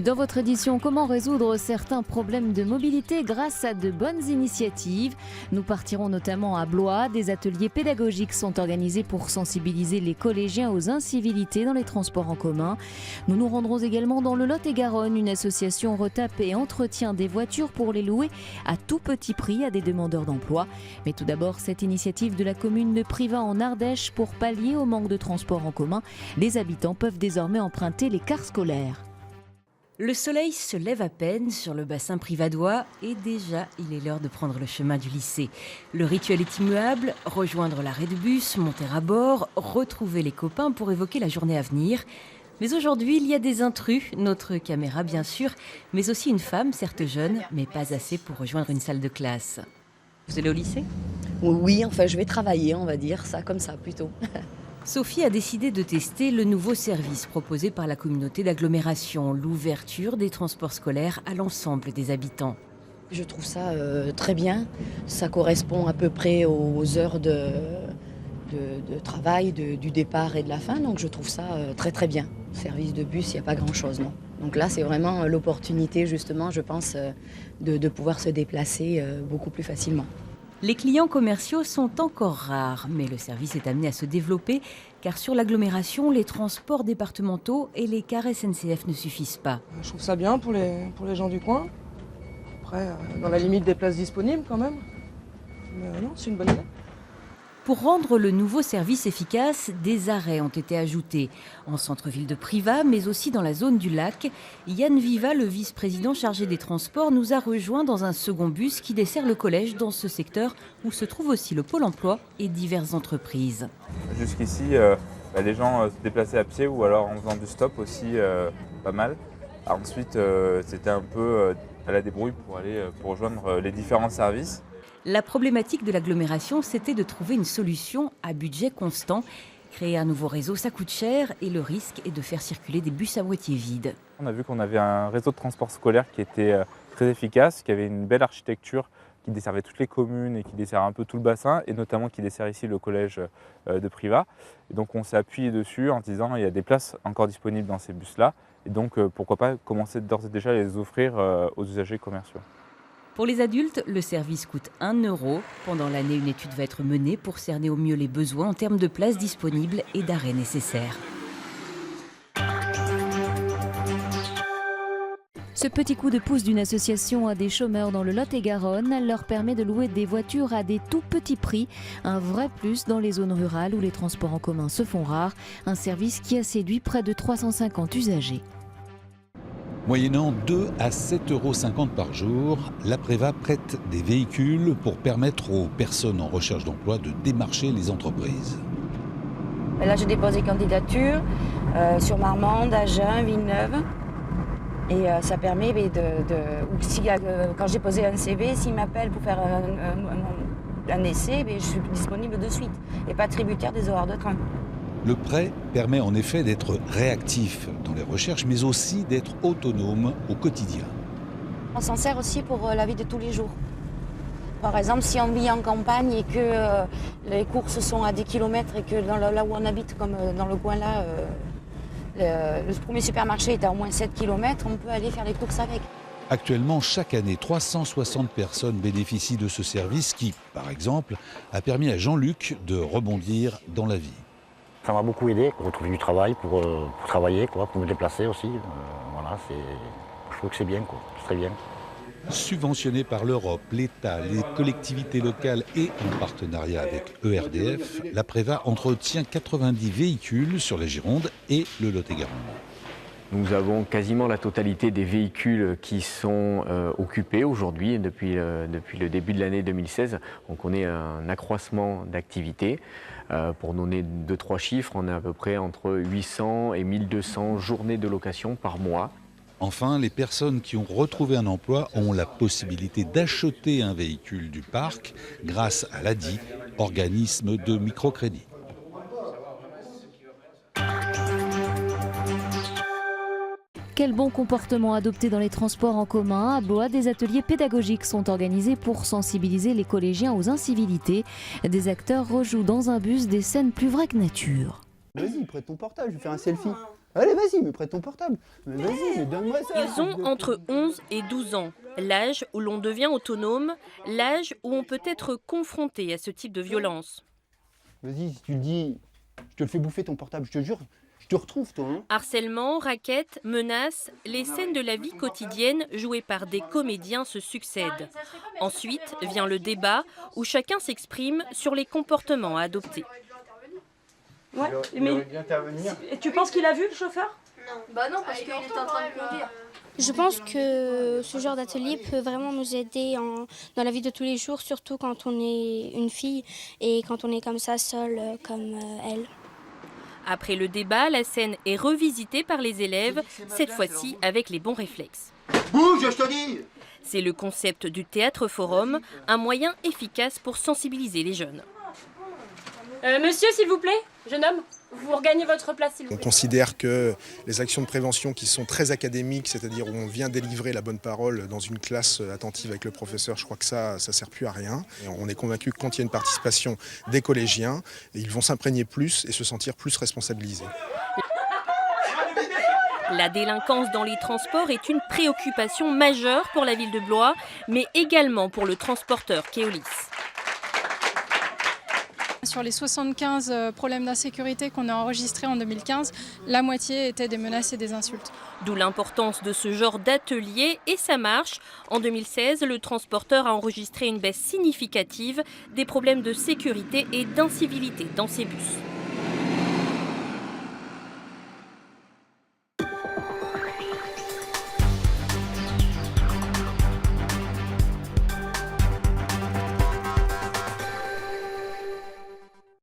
Dans votre édition, comment résoudre certains problèmes de mobilité grâce à de bonnes initiatives? Nous partirons notamment à Blois. Des ateliers pédagogiques sont organisés pour sensibiliser les collégiens aux incivilités dans les transports en commun. Nous nous rendrons également dans le Lot-et-Garonne. Une association retape et entretient des voitures pour les louer à tout petit prix à des demandeurs d'emploi. Mais tout d'abord, cette initiative de la commune de Privas en Ardèche pour pallier au manque de transports en commun. Les habitants peuvent désormais emprunter les cars scolaires. Le soleil se lève à peine sur le bassin privadois et déjà il est l'heure de prendre le chemin du lycée. Le rituel est immuable, rejoindre l'arrêt de bus, monter à bord, retrouver les copains pour évoquer la journée à venir. Mais aujourd'hui il y a des intrus, notre caméra bien sûr, mais aussi une femme, certes jeune, mais pas assez pour rejoindre une salle de classe. Vous allez au lycée ? Oui, enfin je vais travailler, on va dire ça comme ça plutôt. Sophie a décidé de tester le nouveau service proposé par la communauté d'agglomération, l'ouverture des transports scolaires à l'ensemble des habitants. Je trouve ça très bien, ça correspond à peu près aux heures de travail, du départ et de la fin, donc je trouve ça très très bien. Service de bus, il n'y a pas grand chose, non. Donc là c'est vraiment l'opportunité justement, je pense, de pouvoir se déplacer beaucoup plus facilement. Les clients commerciaux sont encore rares, mais le service est amené à se développer car sur l'agglomération, les transports départementaux et les cars SNCF ne suffisent pas. Je trouve ça bien pour les gens du coin. Après, dans la limite des places disponibles quand même. Mais non, c'est une bonne idée. Pour rendre le nouveau service efficace, des arrêts ont été ajoutés en centre-ville de Privas, mais aussi dans la zone du lac. Yann Viva, le vice-président chargé des transports, nous a rejoints dans un second bus qui dessert le collège dans ce secteur où se trouve aussi le pôle emploi et diverses entreprises. Jusqu'ici, les gens se déplaçaient à pied ou alors en faisant du stop aussi pas mal. Ensuite, c'était un peu à la débrouille pour rejoindre les différents services. La problématique de l'agglomération, c'était de trouver une solution à budget constant. Créer un nouveau réseau, ça coûte cher et le risque est de faire circuler des bus à moitié vides. On a vu qu'on avait un réseau de transport scolaire qui était très efficace, qui avait une belle architecture, qui desservait toutes les communes et qui dessert un peu tout le bassin, et notamment qui dessert ici le collège de Privas. Et donc on s'est appuyé dessus en disant il y a des places encore disponibles dans ces bus-là, et donc pourquoi pas commencer d'ores et déjà à les offrir aux usagers commerciaux. Pour les adultes, le service coûte 1 €. Pendant l'année, une étude va être menée pour cerner au mieux les besoins en termes de places disponibles et d'arrêts nécessaires. Ce petit coup de pouce d'une association à des chômeurs dans le Lot-et-Garonne leur permet de louer des voitures à des tout petits prix. Un vrai plus dans les zones rurales où les transports en commun se font rares. Un service qui a séduit près de 350 usagers. Moyennant 2 à 7,50 € par jour, la Préva prête des véhicules pour permettre aux personnes en recherche d'emploi de démarcher les entreprises. Là, j'ai déposé candidature sur Marmande, Agen, Villeneuve. Et ça permet quand j'ai posé un CV, s'ils m'appellent pour faire un essai, je suis disponible de suite et pas tributaire des horaires de train. Le prêt permet en effet d'être réactif dans les recherches, mais aussi d'être autonome au quotidien. On s'en sert aussi pour la vie de tous les jours. Par exemple, si on vit en campagne et que les courses sont à 10 km et que là où on habite, comme dans le coin là, le premier supermarché est à au moins 7 km, on peut aller faire les courses avec. Actuellement, chaque année, 360 personnes bénéficient de ce service qui, par exemple, a permis à Jean-Luc de rebondir dans la vie. Ça m'a beaucoup aidé pour retrouver du travail, pour travailler, pour me déplacer aussi. Je trouve que c'est bien, c'est très bien. Subventionné par l'Europe, l'État, les collectivités locales et en partenariat avec ERDF, la Préva entretient 90 véhicules sur la Gironde et le Lot-et-Garonne. Nous avons quasiment la totalité des véhicules qui sont occupés aujourd'hui depuis le début de l'année 2016. Donc on est un accroissement d'activité. Pour donner 2-3 chiffres, on est à peu près entre 800 et 1200 journées de location par mois. Enfin, les personnes qui ont retrouvé un emploi ont la possibilité d'acheter un véhicule du parc grâce à l'ADI, organisme de microcrédit. Quel bon comportement adopter dans les transports en commun? À Blois, des ateliers pédagogiques sont organisés pour sensibiliser les collégiens aux incivilités. Des acteurs rejouent dans un bus des scènes plus vraies que nature. Vas-y, prête ton portable, je vais faire un selfie. Allez, vas-y, me prête ton portable. Mais vas-y, mais donne-moi ça. Ils ont entre 11 et 12 ans, l'âge où l'on devient autonome, l'âge où on peut être confronté à ce type de violence. Vas-y, si tu le dis, je te le fais bouffer ton portable, je te jure. Je te retrouve, toi. Hein. Harcèlement, raquettes, menaces, les scènes de la vie quotidienne jouées par des comédiens se succèdent. Ensuite vient le débat où chacun s'exprime sur les comportements à adopter. Ouais, mais tu penses qu'il a vu le chauffeur? Non. Bah non, parce qu'il était en train de conduire. Je pense que ce genre d'atelier peut vraiment nous aider dans la vie de tous les jours, surtout quand on est une fille et quand on est comme ça, seule comme elle. Après le débat, la scène est revisitée par les élèves, cette fois-ci avec les bons réflexes. Bouge, je te dis! C'est le concept du théâtre forum, un moyen efficace pour sensibiliser les jeunes. Monsieur, s'il vous plaît, jeune homme, vous regagnez votre place, s'il vous plaît. On considère que les actions de prévention qui sont très académiques, c'est-à-dire où on vient délivrer la bonne parole dans une classe attentive avec le professeur, je crois que ça ne sert plus à rien. Et on est convaincu que quand il y a une participation des collégiens, ils vont s'imprégner plus et se sentir plus responsabilisés. La délinquance dans les transports est une préoccupation majeure pour la ville de Blois, mais également pour le transporteur Keolis. Sur les 75 problèmes d'insécurité qu'on a enregistrés en 2015, la moitié étaient des menaces et des insultes. D'où l'importance de ce genre d'atelier et ça marche. En 2016, le transporteur a enregistré une baisse significative des problèmes de sécurité et d'incivilité dans ses bus.